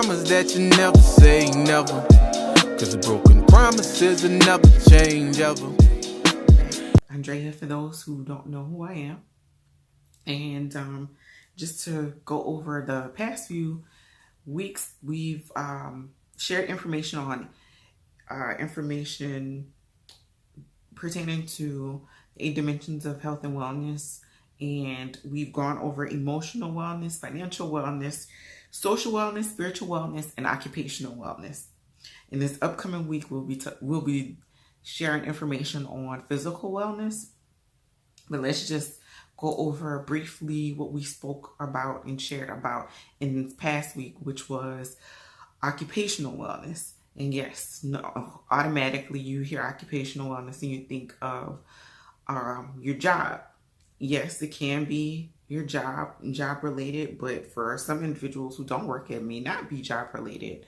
promise that you never say never. Cause broken promises will never change ever. Andrea, for those who don't know who I am. And just to go over the past few weeks, we've shared information on information pertaining to 8 dimensions of health and wellness. And we've gone over emotional wellness, financial wellness, social wellness, spiritual wellness, and occupational wellness. In this upcoming week, we'll be sharing information on physical wellness. But let's just go over briefly what we spoke about and shared about in this past week, which was occupational wellness. And yes, no, automatically you hear occupational wellness and you think of your job. Yes, it can be your job related, but for some individuals who don't work, it may not be job related.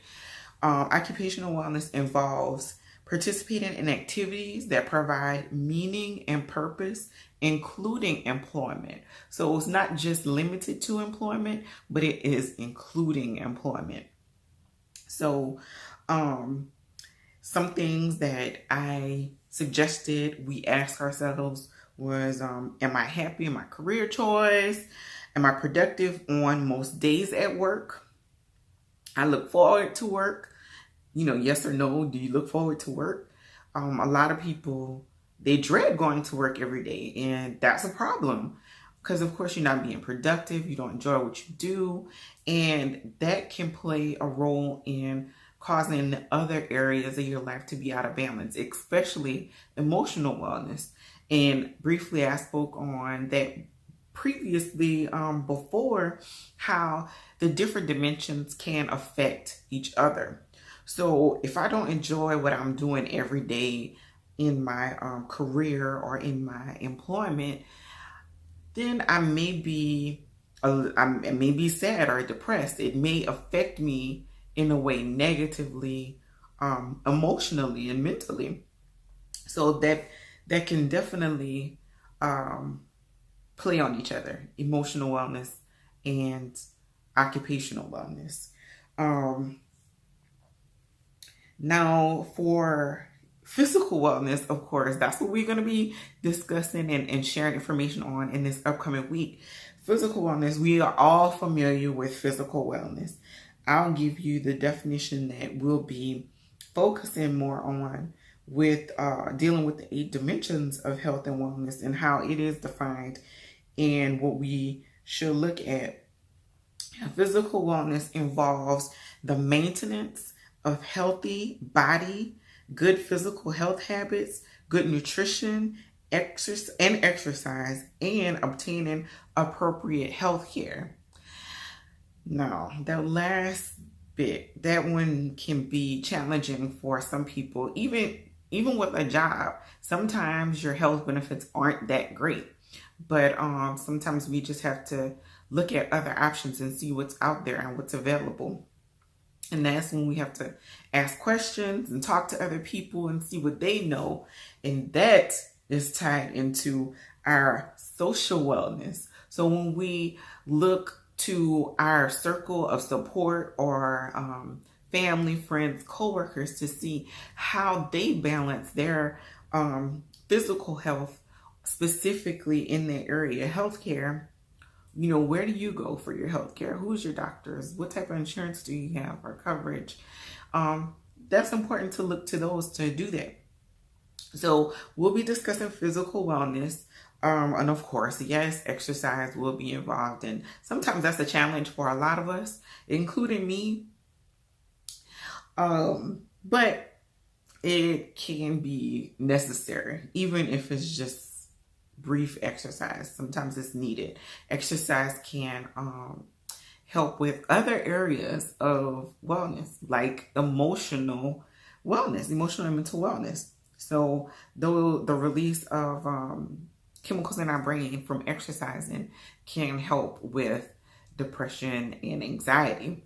Occupational wellness involves participating in activities that provide meaning and purpose, including employment. So it's not just limited to employment, but it is including employment. So some things that I suggested we ask ourselves was, am I happy in my career choice? Am I productive on most days at work? I look forward to work. Yes or no, do you look forward to work? A lot of people, they dread going to work every day, and that's a problem because, of course, you're not being productive. You don't enjoy what you do, and that can play a role in causing the other areas of your life to be out of balance, especially emotional wellness. And briefly, I spoke on that previously before, how the different dimensions can affect each other. So if I don't enjoy what I'm doing every day in my career or in my employment, then I may be sad or depressed. It may affect me in a way negatively, emotionally and mentally. So that can definitely play on each other, emotional wellness and occupational wellness. Now, for physical wellness, of course, that's what we're going to be discussing and sharing information on in this upcoming week. Physical wellness, we are all familiar with physical wellness. I'll give you the definition that we'll be focusing more on with dealing with the 8 dimensions of health and wellness and how it is defined and what we should look at. Physical wellness involves the maintenance of healthy body, good physical health habits, good nutrition, exercise, and obtaining appropriate health care. Now, that last bit, that one can be challenging for some people, even with a job. Sometimes your health benefits aren't that great, but sometimes we just have to look at other options and see what's out there and what's available. And that's when we have to ask questions and talk to other people and see what they know. And that is tied into our social wellness. So when we look to our circle of support or family, friends, coworkers to see how they balance their physical health, specifically in the area of healthcare, where do you go for your health care? Who's your doctors? What type of insurance do you have or coverage? That's important to look to those to do that. So we'll be discussing physical wellness. And of course, yes, exercise will be involved. And sometimes that's a challenge for a lot of us, including me. But it can be necessary, even if it's just brief exercise. Sometimes it's needed. Exercise can help with other areas of wellness, like emotional and mental wellness. So the release of chemicals in our brain from exercising can help with depression and anxiety.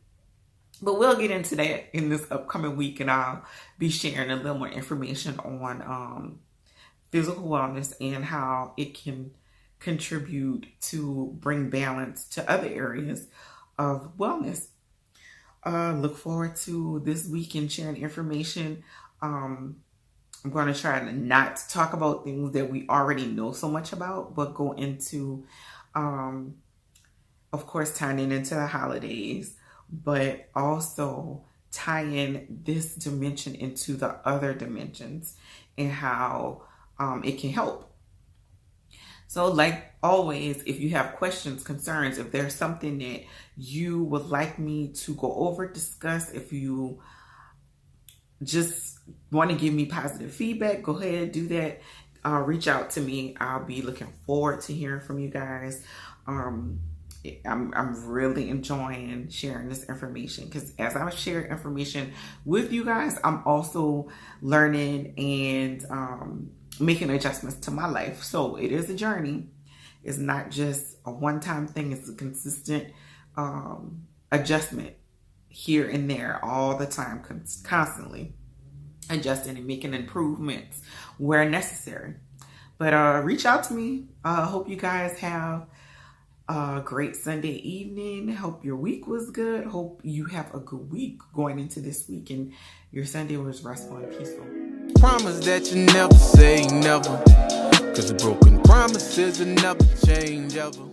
But we'll get into that in this upcoming week, and I'll be sharing a little more information on physical wellness and how it can contribute to bring balance to other areas of wellness. look forward to this weekend sharing information. I'm going to try to not talk about things that we already know so much about, but go into, of course, tying it into the holidays, but also tie in this dimension into the other dimensions and how it can help. So like always, if you have questions, concerns, if there's something that you would like me to go over, discuss, if you just want to give me positive feedback, go ahead and do that. Reach out to me. I'll be looking forward to hearing from you guys. I'm really enjoying sharing this information because as I share information with you guys, I'm also learning and making adjustments to my life. So it is a journey. It's not just a one-time thing. It's a consistent adjustment here and there all the time, constantly adjusting and making improvements where necessary. But reach out to me. Hope you guys have a great Sunday evening. Hope your week was good. Hope you have a good week going into this week and your Sunday was restful and peaceful. Promise that you never say never, 'cause a broken promise is never change ever.